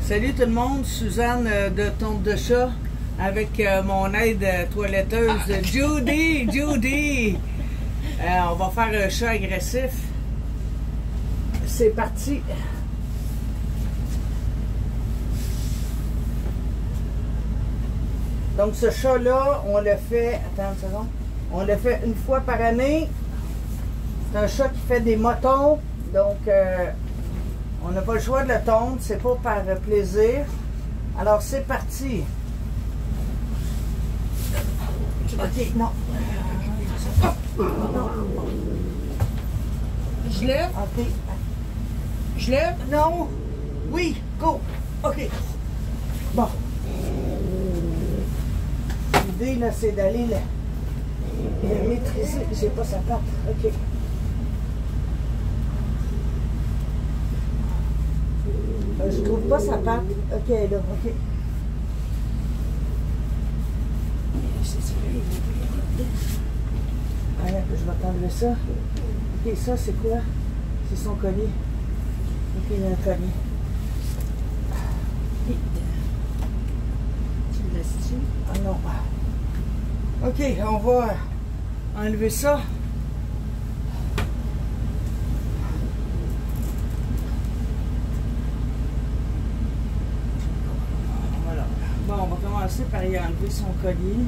Salut tout le monde, Suzanne de Tonte de Chat avec mon aide toiletteuse Judy. Judy! On va faire un chat agressif. C'est parti! Donc ce chat-là, on le fait, attends une seconde, on le fait une fois par année. C'est un chat qui fait des motons, donc on n'a pas le choix de le tondre, c'est pas par plaisir. Alors c'est parti. Ok, non. Non. Je lève? Ok. Je lève? Non. Oui, go. Ok. Bon. L'idée là, c'est d'aller le maîtriser. J'ai pas sa patte. Ok. Je trouve pas sa patte. Ok, là, ok. Allez, je vais t'enlever ça. Ok, ça c'est quoi? C'est son collier. Ok, il y a un collier. Tu me laisses-tu? Ah non. Ok, on va enlever ça. Voilà. Bon, on va commencer par y enlever son collier.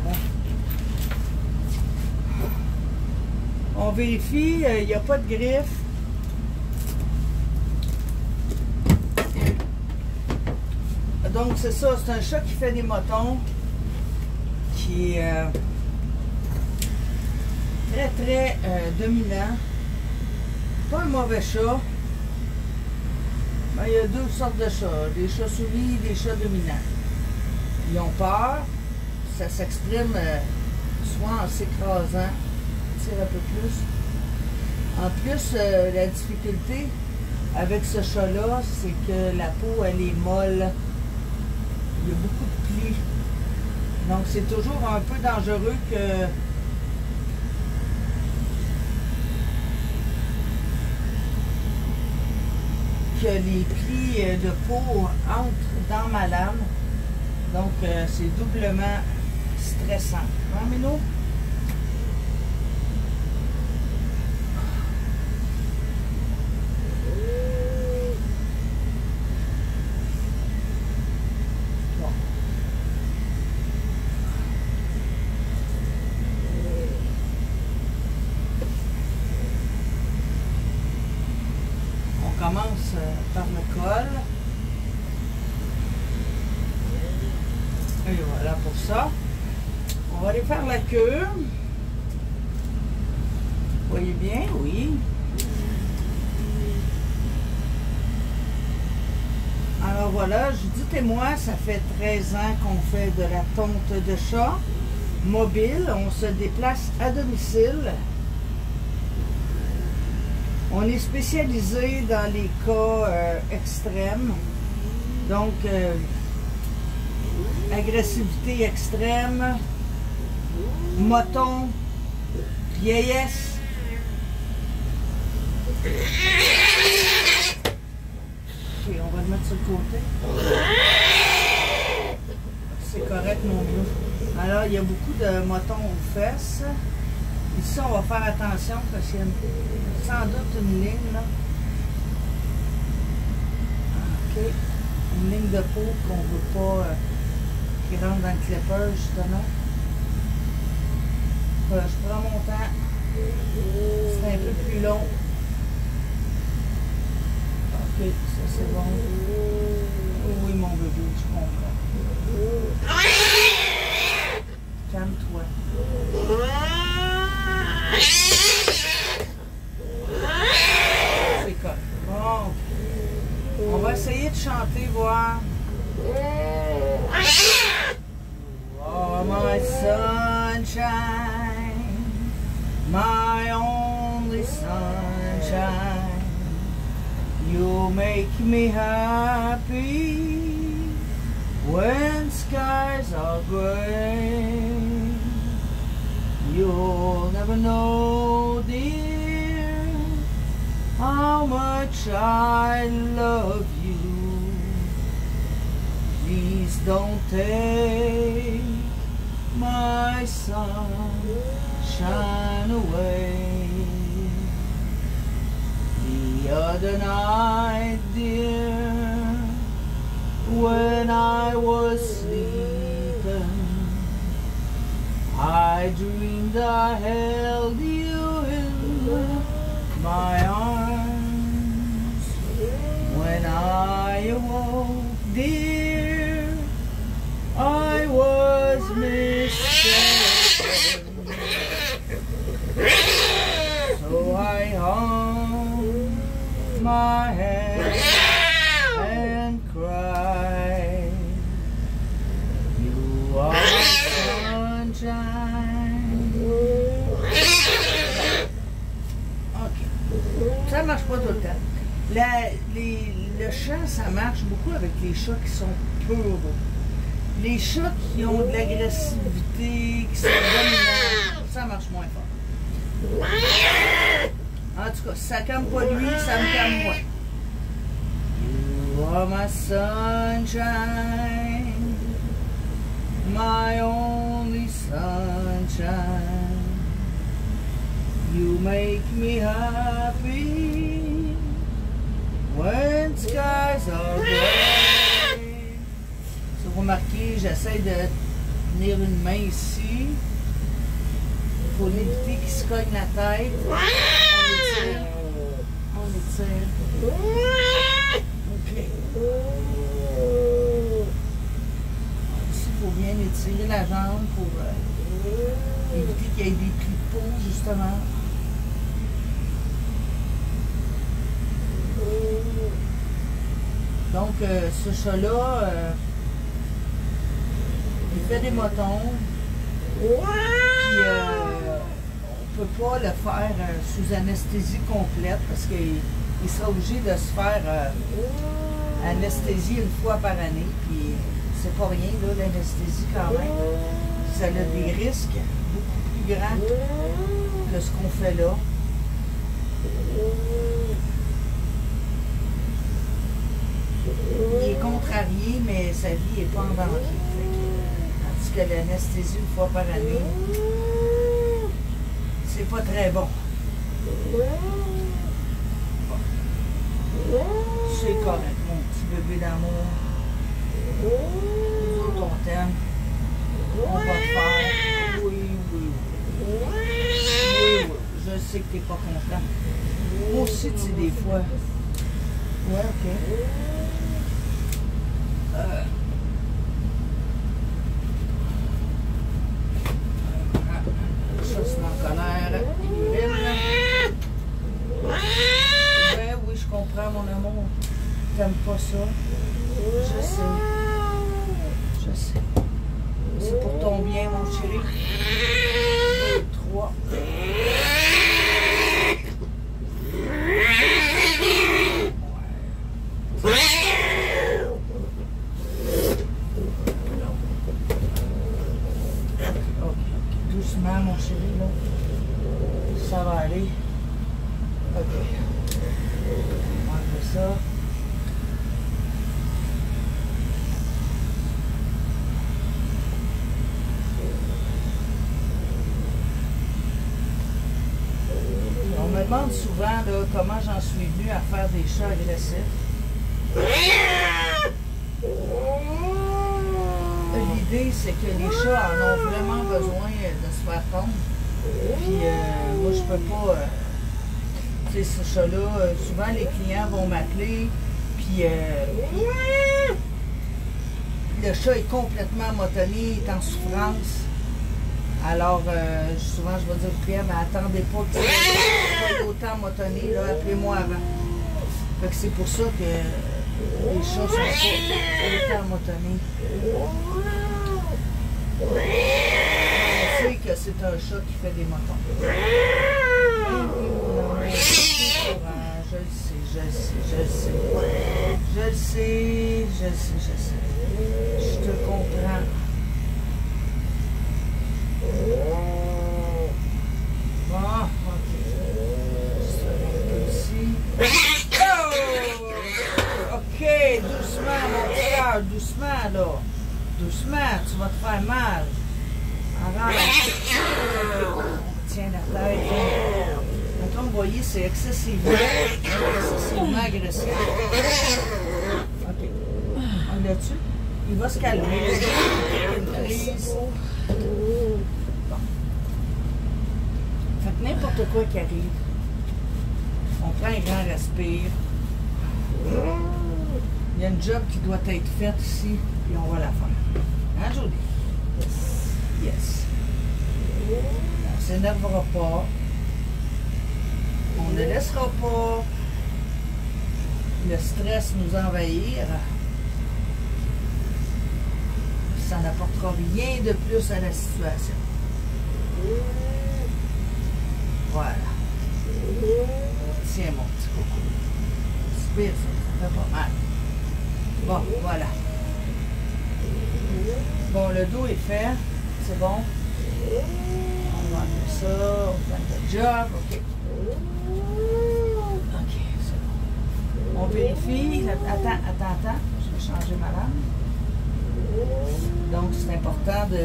Voilà. On vérifie, il n'y a pas de griffe. Donc c'est ça, c'est un chat qui fait des motons, qui est très dominant. Pas un mauvais chat. Ben, il y a deux sortes de chats, des chats soumis et des chats dominants. Ils ont peur, ça s'exprime soit en s'écrasant, tire un peu plus. En plus, la difficulté avec ce chat-là, c'est que la peau, elle est molle. Il y a beaucoup de plis. Donc, c'est toujours un peu dangereux que les plis de peau entrent dans ma lame. Donc, c'est doublement stressant. Hein, Mino? On commence par le col. Et voilà pour ça. On va aller faire la queue. Vous voyez bien? Oui. Alors voilà, dites-moi, ça fait 13 ans qu'on fait de la tonte de chat mobile. On se déplace à domicile. On est spécialisé dans les cas extrêmes, donc agressivité extrême, moton, vieillesse. Ok, on va le mettre sur le côté. C'est correct, mon vieux. Alors, il y a beaucoup de motons aux fesses. Ici, on va faire attention parce qu'il y a sans doute une ligne là. Ok. Une ligne de peau qu'on ne veut pas qui rentre dans le clipper, justement. Je prends mon temps. C'est un peu plus long. Ok, ça c'est bon. Oh oui, mon bébé, je comprends. Calme-toi. C'est cool. Bon. On va essayer de chanter, voir. Oh, my sunshine, my only sunshine, you make me happy when skies are gray. You'll never know, dear, how how much I love you. Please don't take my sunshine away. The other night, dear, when I was sleeping, I dreamed I held you in my arms. When I awoke, dear, I was mistaken. So I hung my head and cried. You are my sunshine. Ok. Ça marche pas tout le temps. Le chant, ça marche beaucoup avec les chats qui sont purs. Les chats qui ont de l'agressivité, qui sont dominants, ça marche moins fort. En tout cas, si ça calme pas lui, ça me calme moi. You are my sunshine, my only sunshine. You make me happy when skies are gray. Si vous remarquez, j'essaie de tenir une main ici. Il faut éviter qu'il se cogne la tête. On étire. On étire. OK. Ici, il faut bien étirer la jambe pour éviter qu'il y ait des plis de peau, justement. Donc, ce chat-là, il fait des motons. Puis, on ne peut pas le faire sous anesthésie complète parce qu'il sera obligé de se faire anesthésie une fois par année. Puis, c'est pas rien, là, l'anesthésie quand même. Ça a des risques beaucoup plus grands que ce qu'on fait là. Il est contrarié, mais sa vie n'est pas en danger. Tandis que l'anesthésie une fois par année, c'est pas très bon. C'est correct, mon petit bébé d'amour. Nous autres, on t'aime. On va te faire. Oui, oui, oui. Oui, oui. Je sais que t'es pas content. Moi aussi, tu sais, des fois. Ouais, OK. Ça, c'est ma colère. Ben oui, je comprends, mon amour. T'aimes pas ça. Je sais. Je sais. C'est pour ton bien, mon chéri. 2, 3. Doucement, mon chéri, là. Ça va aller. OK. On va faire ça. On me demande souvent là, comment j'en suis venue à faire des chats agressifs. L'idée, c'est que les chats en ont vraiment besoin de se faire pondre. Puis moi, je peux pas... tu sais, ce chat-là, souvent les clients vont m'appeler, puis le chat est complètement motonné, il est en souffrance. Alors, souvent, je vais dire au client, mais attendez pas qu'il soit autant motonné, là, appelez-moi avant. Fait que c'est pour ça que les chats sont pas autant motonnés. On sait que c'est un chat qui fait des motons. Je le sais, je le sais, je le sais. Je le sais, je le sais, je le sais. Je te comprends. Bon, ok. Juste un peu ici. peur, doucement, là. Doucement, tu vas te faire mal. Arrête. Tiens la tête. Donc, comme vous voyez, c'est excessivement agressif. OK. On l'a-tu? Il va se calmer. Une prise. Bon. Fait que n'importe quoi qui arrive, on prend un grand respire. Il y a une job qui doit être faite ici, et on va la faire. Hein, Jody? Yes. On ne s'énervera pas. On ne laissera pas le stress nous envahir. Ça n'apportera rien de plus à la situation. Voilà. Tiens, mon petit coco. C'est pire, ça fait pas mal. Bon, voilà. Bon, le dos est fait. C'est bon. On va enlever ça. On fait le job. OK. OK, c'est bon. On vérifie. Attends. Je vais changer ma lame. Donc, c'est important de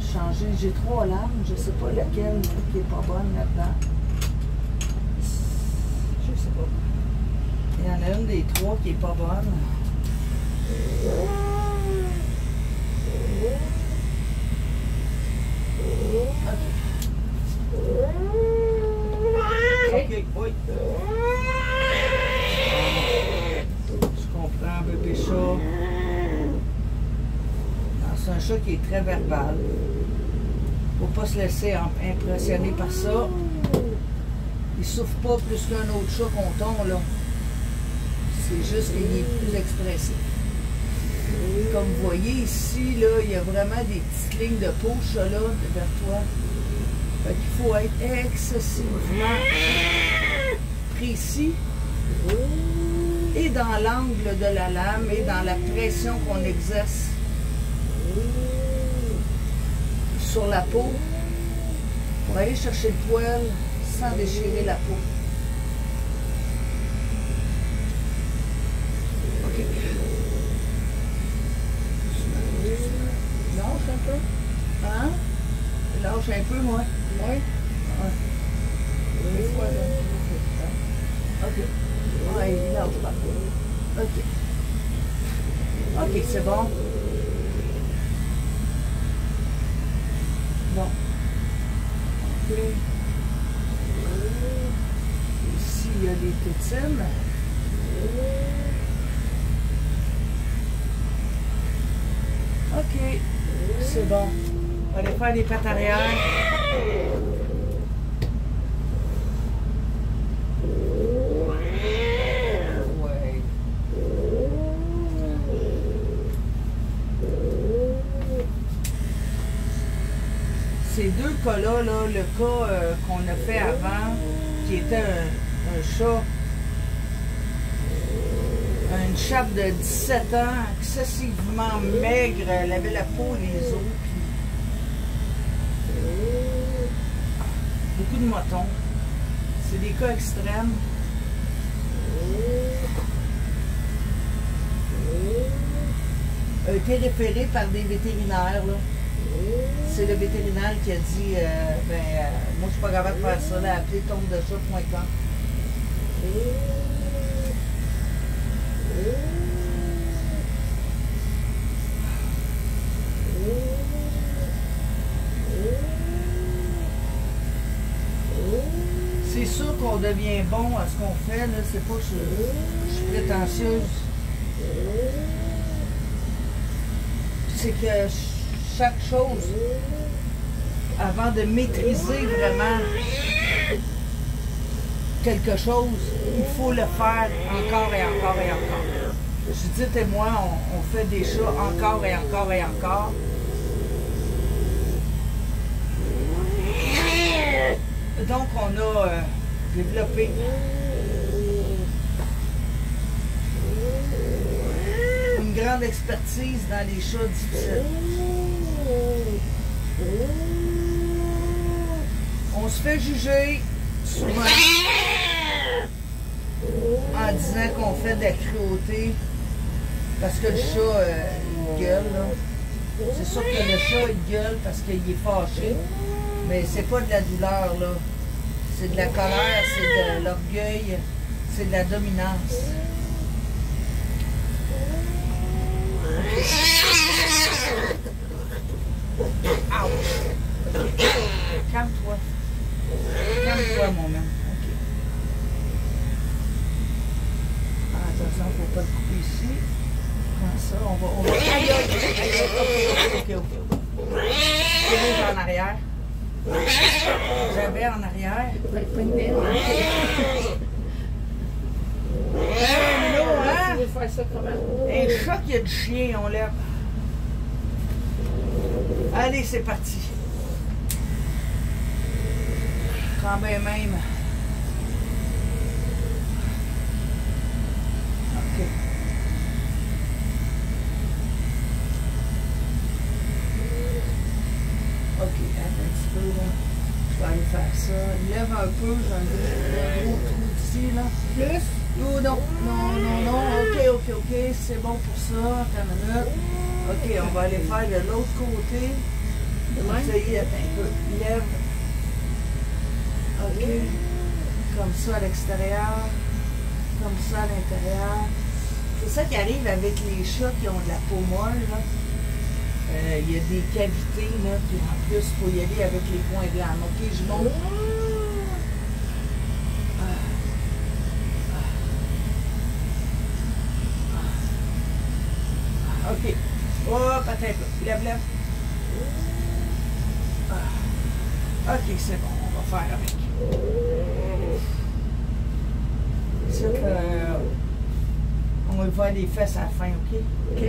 changer. J'ai 3 lames. Je ne sais pas laquelle qui n'est pas bonne là-dedans. Je ne sais pas. Il y en a une des 3 qui n'est pas bonne. OK, oui. Je comprends, bébé chat. C'est un chat qui est très verbal. Faut pas se laisser impressionner par ça. Il souffre pas plus qu'un autre chat qu'on tombe, là. C'est juste qu'il est plus expressif. Comme vous voyez ici, là, il y a vraiment des petites lignes de peau, ce chat-là, vers toi. Fait qu'il faut être excessivement précis. Et dans l'angle de la lame, et dans la pression qu'on exerce sur la peau, pour aller chercher le poil sans déchirer la peau. OK. Lâche un peu. Hein? Lâche un peu, moi. Oui. Ouais. Des fois, là. OK. Ouais, il lâche pas. OK. OK, c'est bon. Bon. OK. Ici, il y a des tétines. OK. C'est bon. On va aller faire des pattes arrière. Ouais. Ces deux cas-là, là, le cas qu'on a fait avant, qui était un chat, une chape de 17 ans, excessivement maigre, elle avait la peau et les os, puis beaucoup de motons. C'est des cas extrêmes. A été référé par des vétérinaires, là. C'est le vétérinaire qui a dit moi je suis pas capable de faire ça, là, appelez tombedechat.com. C'est sûr qu'on devient bon à ce qu'on fait, là, c'est pas que je suis prétentieuse. C'est que chaque chose, avant de maîtriser vraiment quelque chose, il faut le faire encore et encore et encore. Judith et moi, on fait des chats encore et encore et encore. Donc, on a développé une grande expertise dans les chats difficiles. On se fait juger souvent en disant qu'on fait de la cruauté Parce que le chat, il gueule, là. C'est sûr que le chat, il gueule parce qu'il est fâché. Mais c'est pas de la douleur, là. C'est de la colère, c'est de l'orgueil, c'est de la dominance. Ouch! Okay. Calme-toi. Calme-toi, mon homme. OK. Attention, il ne faut pas le couper ici. Prends ça, on va... Aïe, aïe, aïe, OK. C'est bon, en arrière. J'avais en arrière. Tu veux faire ça comment? Un chat qui a du chien, on lève. Allez, c'est parti. Quand bien même. OK. OK, attends un petit peu, là. Je vais aller faire ça. Lève un peu, j'ai un gros trou ici, là. Plus? Oh, non, non. OK. C'est bon pour ça. Attends une minute. OK, on va aller faire de l'autre côté. Essayez, attends un peu. Lève. OK. Comme ça à l'extérieur. Comme ça à l'intérieur. C'est ça qui arrive avec les chats qui ont de la peau molle, là. Il y a des cavités, là, puis en plus, il faut y aller avec les points blancs. OK, je monte. OK. Hop, attends un peu. Lève. OK, c'est bon, on va faire avec. C'est on va faire des fesses à la fin, OK? OK.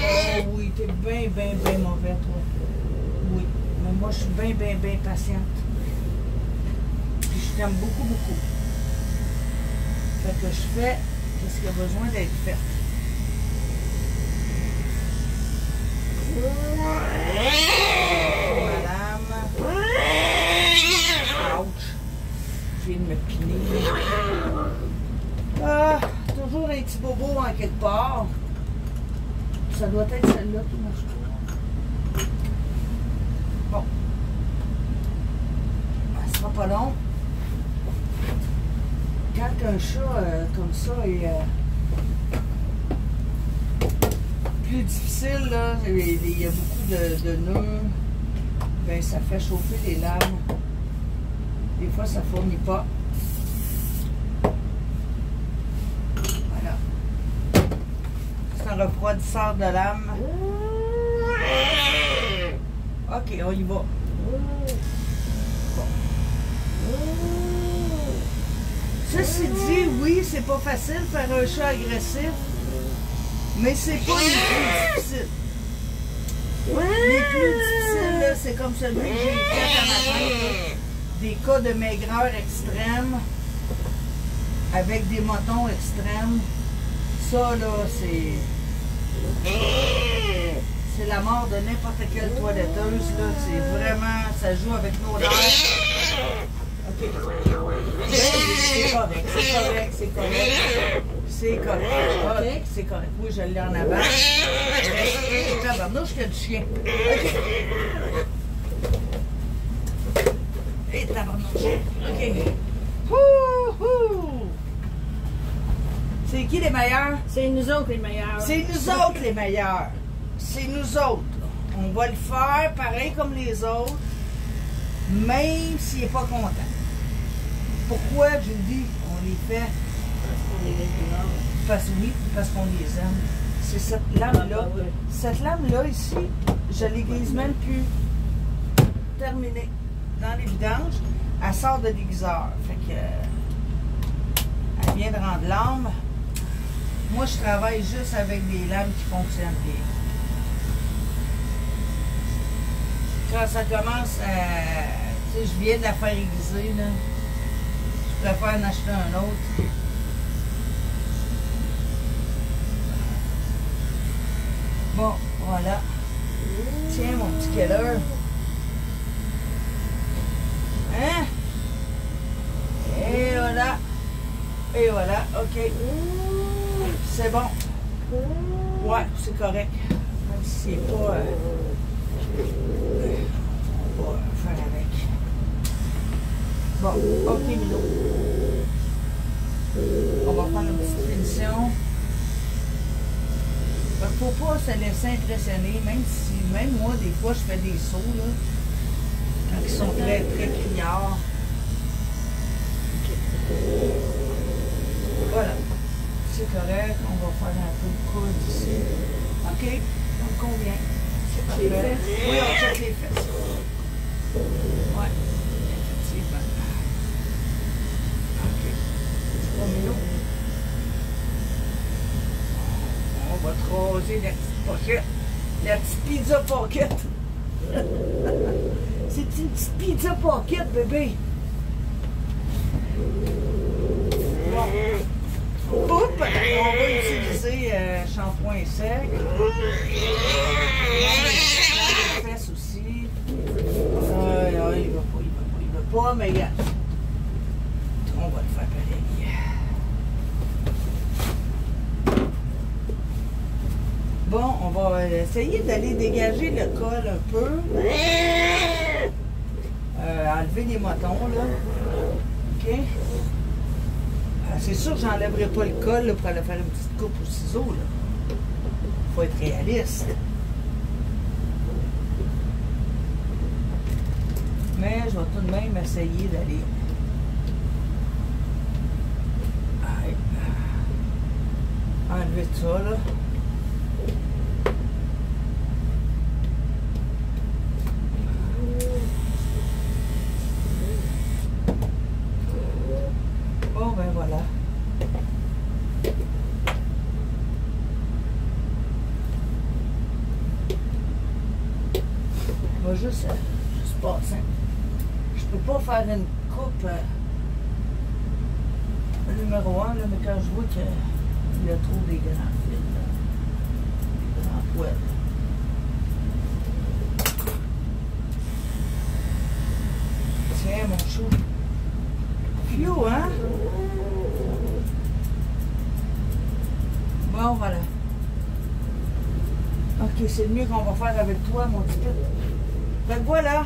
Oh oui, t'es bien mauvais, toi. Oui, mais moi, je suis bien patiente. Puis je t'aime beaucoup. Fait que je fais ce qui a besoin d'être fait. Madame. Ouch. Je viens de me piner. Ah, toujours un petit bobo en quelque part. Ça doit être celle-là qui marche pas. Bon. Ça sera pas long. Quand un chat comme ça est plus difficile, là, il y a beaucoup de nœuds, ben ça fait chauffer les lames. Des fois, ça ne fournit pas. Voilà. C'est un refroidisseur de lame. OK, on y va. Bon. Ceci dit, oui, c'est pas facile de faire un chat agressif, mais c'est pas les plus difficiles. Les plus difficiles, là, c'est comme celui que j'ai fait à matin. Des cas de maigreur extrême, avec des motons extrêmes. Ça, là, c'est la mort de n'importe quelle toiletteuse, là. C'est vraiment, ça joue avec nos nerfs. OK. C'est correct. OK, c'est correct. Oui, je l'ai en avant. Tabarnouche, qu'il y a du chien. OK. Et tabarnouche. OK. C'est qui les meilleurs? C'est nous autres les meilleurs. C'est nous autres les meilleurs. C'est nous autres. On va le faire pareil comme les autres, même s'il n'est pas content. Pourquoi, je vous dis, on les fait? Parce qu'on les aime. C'est cette lame-là. Cette lame-là, ici, je ne l'aiguise même plus. Terminée. Dans les vidanges, elle sort de l'aiguiseur. Fait que, elle vient de rendre l'âme. Moi, je travaille juste avec des lames qui fonctionnent bien. Quand ça commence à... Tu sais, je viens de la faire aiguiser, là. Je préfère en acheter un autre. Bon, voilà. Tiens, mon petit Keller. Hein? Et voilà. OK. C'est bon. Ouais, c'est correct. Même si c'est pas... on va faire avec. Bon, ok, Milo. On va prendre une petite finition. Il ne faut pas se laisser impressionner, même moi, des fois, je fais des sauts, là, quand ils sont très, très criards. Okay. Voilà. C'est correct. On va faire un peu de coude ici. OK. Ça me convient. C'est parfait. Oui, on check les fesses. Oui. Effectivement. OK. C'est pas mieux. On va troser la petite pochette. La petite pizza pocket. C'est une petite pizza pocket, bébé. Bon. Oups, on va utiliser shampoing sec. Les fesses aussi. Il va pas, mais on va le faire pareil. Bon, on va essayer d'aller dégager le col un peu. Enlever les motons, là. OK? C'est sûr que j'enlèverai pas le col là, pour aller faire une petite coupe au ciseau. Il faut être réaliste. Mais je vais tout de même essayer d'aller. Enlever ça, là. Bon, ben voilà. On va juste passer. Je peux pas faire une coupe numéro 1, là, mais quand je vois qu'il y a trop des grands fils, là, des grands poils. Tiens, mon chou. Phew, hein? Bon, voilà. Ok, c'est le mieux qu'on va faire avec toi, mon petit peu. Donc voilà.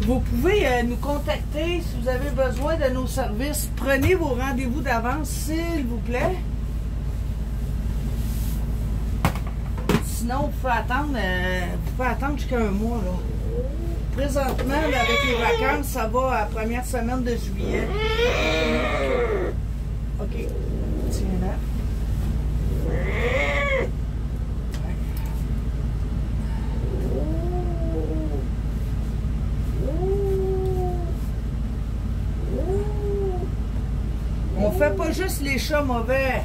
Vous pouvez nous contacter si vous avez besoin de nos services. Prenez vos rendez-vous d'avance, s'il vous plaît. Sinon, vous pouvez attendre jusqu'à un mois, là. Présentement, là, avec les vacances, ça va à la première semaine de juillet. OK. Tiens là. On fait pas juste les chats mauvais.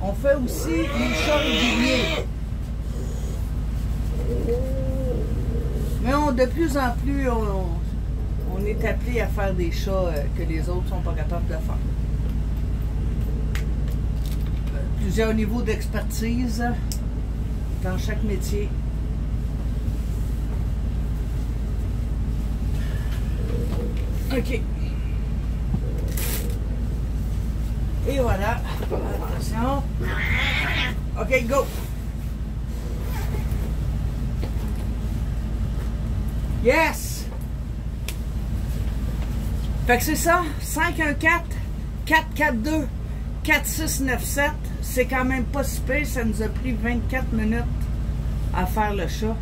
On fait aussi les chats réguliers. Mais de plus en plus, on est appelé à faire des chats que les autres sont pas capables de faire. Plusieurs niveaux d'expertise dans chaque métier. OK. Et voilà. Attention. OK, go. Yes! Fait que c'est ça, 514-442-4697. C'est quand même pas si pire, ça nous a pris 24 minutes à faire le chat.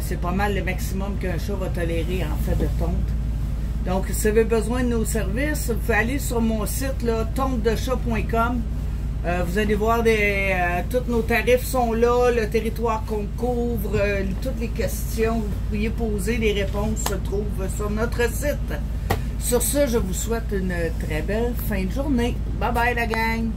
C'est pas mal le maximum qu'un chat va tolérer en fait de tonte. Donc, si vous avez besoin de nos services, vous pouvez aller sur mon site, tontedechat.com. Vous allez voir, tous nos tarifs sont là, le territoire qu'on couvre, toutes les questions que vous pourriez poser, les réponses se trouvent sur notre site. Sur ce, je vous souhaite une très belle fin de journée. Bye bye la gang!